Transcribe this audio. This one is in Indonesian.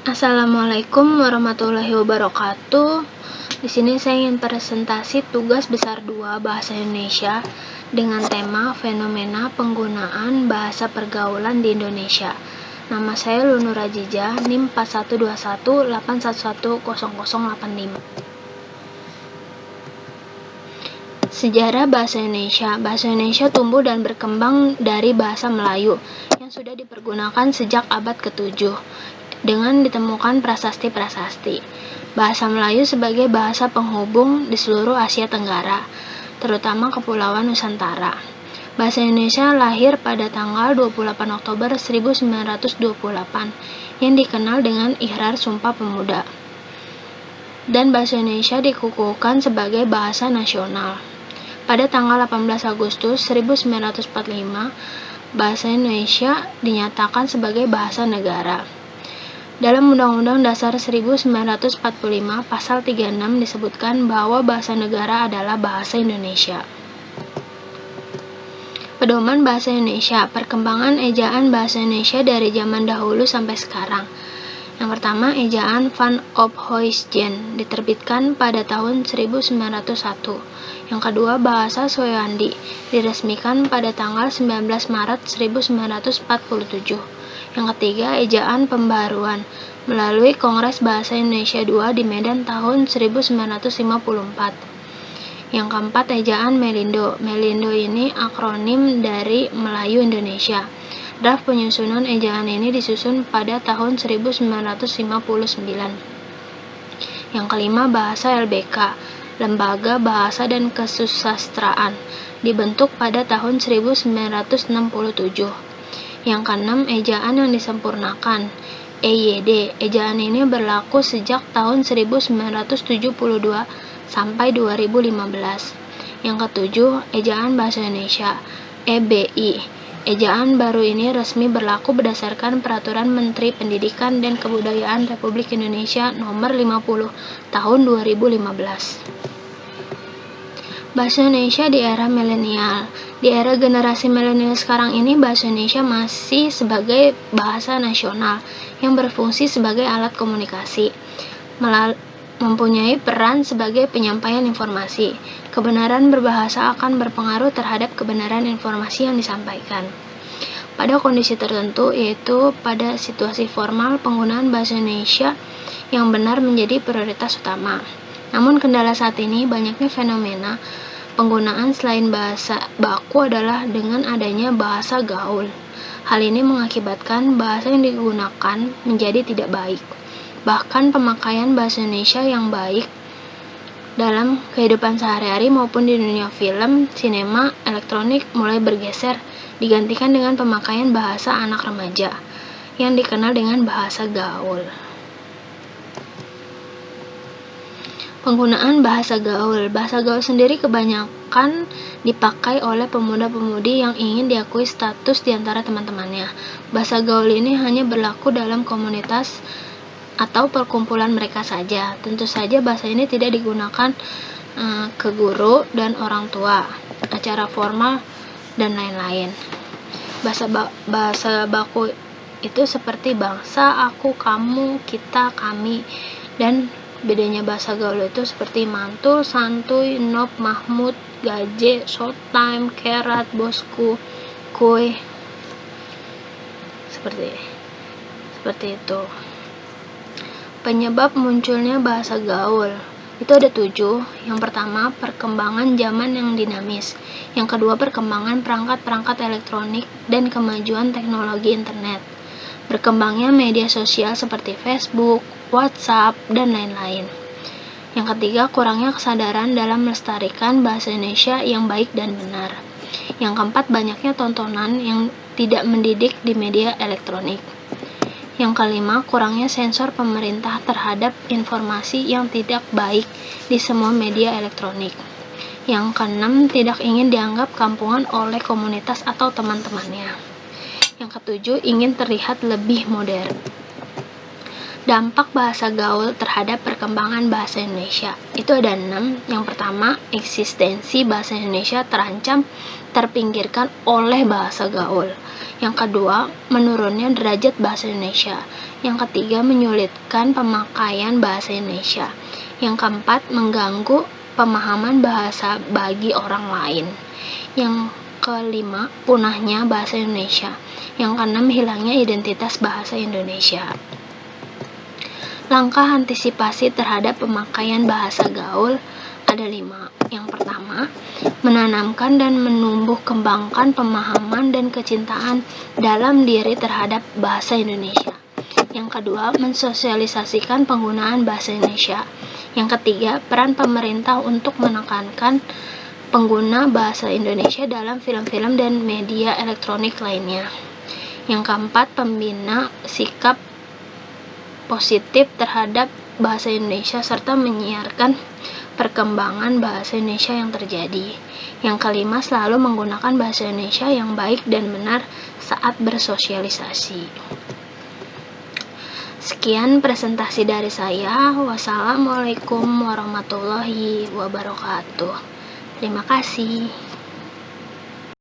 Assalamualaikum warahmatullahi wabarakatuh. Di sini saya ingin presentasi tugas besar 2 Bahasa Indonesia dengan tema fenomena penggunaan bahasa pergaulan di Indonesia. Nama saya Lunur Ajijah, NIM 412181100085. Sejarah bahasa Indonesia. Bahasa Indonesia tumbuh dan berkembang dari bahasa Melayu yang sudah dipergunakan sejak abad ke-7 dengan ditemukan prasasti-prasasti. Bahasa Melayu sebagai bahasa penghubung di seluruh Asia Tenggara, terutama Kepulauan Nusantara. Bahasa Indonesia lahir pada tanggal 28 Oktober 1928 yang dikenal dengan Ihrar Sumpah Pemuda. Dan bahasa Indonesia dikukuhkan sebagai bahasa nasional. Pada tanggal 18 Agustus 1945, bahasa Indonesia dinyatakan sebagai bahasa negara. Dalam Undang-Undang Dasar 1945, Pasal 36 disebutkan bahwa bahasa negara adalah bahasa Indonesia. Pedoman bahasa Indonesia, perkembangan ejaan bahasa Indonesia dari zaman dahulu sampai sekarang. Yang pertama, ejaan Van Ophuijsen diterbitkan pada tahun 1901. Yang kedua, bahasa Soeandi diresmikan pada tanggal 19 Maret 1947. Yang ketiga, ejaan pembaruan melalui Kongres Bahasa Indonesia II di Medan tahun 1954. Yang keempat, ejaan Melindo. Melindo ini akronim dari Melayu Indonesia. Draft penyusunan ejaan ini disusun pada tahun 1959. Yang kelima, bahasa LBK, Lembaga Bahasa dan Kesusastraan, dibentuk pada tahun 1967. Yang keenam, ejaan yang disempurnakan, EYD. Ejaan ini berlaku sejak tahun 1972 sampai 2015. Yang ketujuh, ejaan bahasa Indonesia, EBI. Ejaan baru ini resmi berlaku berdasarkan Peraturan Menteri Pendidikan dan Kebudayaan Republik Indonesia Nomor 50 Tahun 2015. Bahasa Indonesia di era milenial. Di era generasi milenial sekarang ini, bahasa Indonesia masih sebagai bahasa nasional yang berfungsi sebagai alat komunikasi, mempunyai peran sebagai penyampaian informasi. Kebenaran berbahasa akan berpengaruh terhadap kebenaran informasi yang disampaikan. Pada kondisi tertentu, yaitu pada situasi formal, penggunaan bahasa Indonesia yang benar menjadi prioritas utama. Namun kendala saat ini, banyaknya fenomena penggunaan selain bahasa baku adalah dengan adanya bahasa gaul. Hal ini mengakibatkan bahasa yang digunakan menjadi tidak baik. Bahkan pemakaian bahasa Indonesia yang baik dalam kehidupan sehari-hari maupun di dunia film, sinema, elektronik mulai bergeser, digantikan dengan pemakaian bahasa anak remaja yang dikenal dengan bahasa gaul. Penggunaan bahasa gaul. Bahasa gaul sendiri kebanyakan dipakai oleh pemuda-pemudi yang ingin diakui status di antara teman-temannya. Bahasa gaul ini hanya berlaku dalam komunitas atau perkumpulan mereka saja. Tentu saja bahasa ini tidak digunakan ke guru dan orang tua, acara formal, dan lain-lain. Bahasa baku itu seperti bangsa, aku, kamu, kita, kami, dan bedanya bahasa gaul itu seperti mantul, santuy, nop, mahmud, gaje, showtime, kerat, bosku, kue, seperti itu. Penyebab munculnya bahasa gaul itu ada 7. Yang pertama, perkembangan zaman yang dinamis. Yang kedua, perkembangan perangkat-perangkat elektronik dan kemajuan teknologi internet. Berkembangnya media sosial seperti Facebook, WhatsApp, dan lain-lain. Yang ketiga, kurangnya kesadaran dalam melestarikan bahasa Indonesia yang baik dan benar. Yang keempat, banyaknya tontonan yang tidak mendidik di media elektronik. Yang kelima, kurangnya sensor pemerintah terhadap informasi yang tidak baik di semua media elektronik. Yang keenam, tidak ingin dianggap kampungan oleh komunitas atau teman-temannya. Yang ketujuh, ingin terlihat lebih modern. Dampak bahasa gaul terhadap perkembangan bahasa Indonesia itu ada 6. Yang pertama, eksistensi bahasa Indonesia terancam terpinggirkan oleh bahasa gaul. Yang kedua, menurunnya derajat bahasa Indonesia. Yang ketiga, menyulitkan pemakaian bahasa Indonesia. Yang keempat, mengganggu pemahaman bahasa bagi orang lain. Yang kelima, punahnya bahasa Indonesia. Yang keenam, hilangnya identitas bahasa Indonesia. Langkah antisipasi terhadap pemakaian bahasa gaul ada 5. Yang pertama, menanamkan dan menumbuh kembangkan pemahaman dan kecintaan dalam diri terhadap bahasa Indonesia. Yang kedua, mensosialisasikan penggunaan bahasa Indonesia. Yang ketiga, peran pemerintah untuk menekankan pengguna bahasa Indonesia dalam film-film dan media elektronik lainnya. Yang keempat, pembina sikap positif terhadap bahasa Indonesia serta menyiarkan perkembangan bahasa Indonesia yang terjadi. Yang kelima, selalu menggunakan bahasa Indonesia yang baik dan benar saat bersosialisasi. Sekian presentasi dari saya. Wassalamualaikum warahmatullahi wabarakatuh. Terima kasih.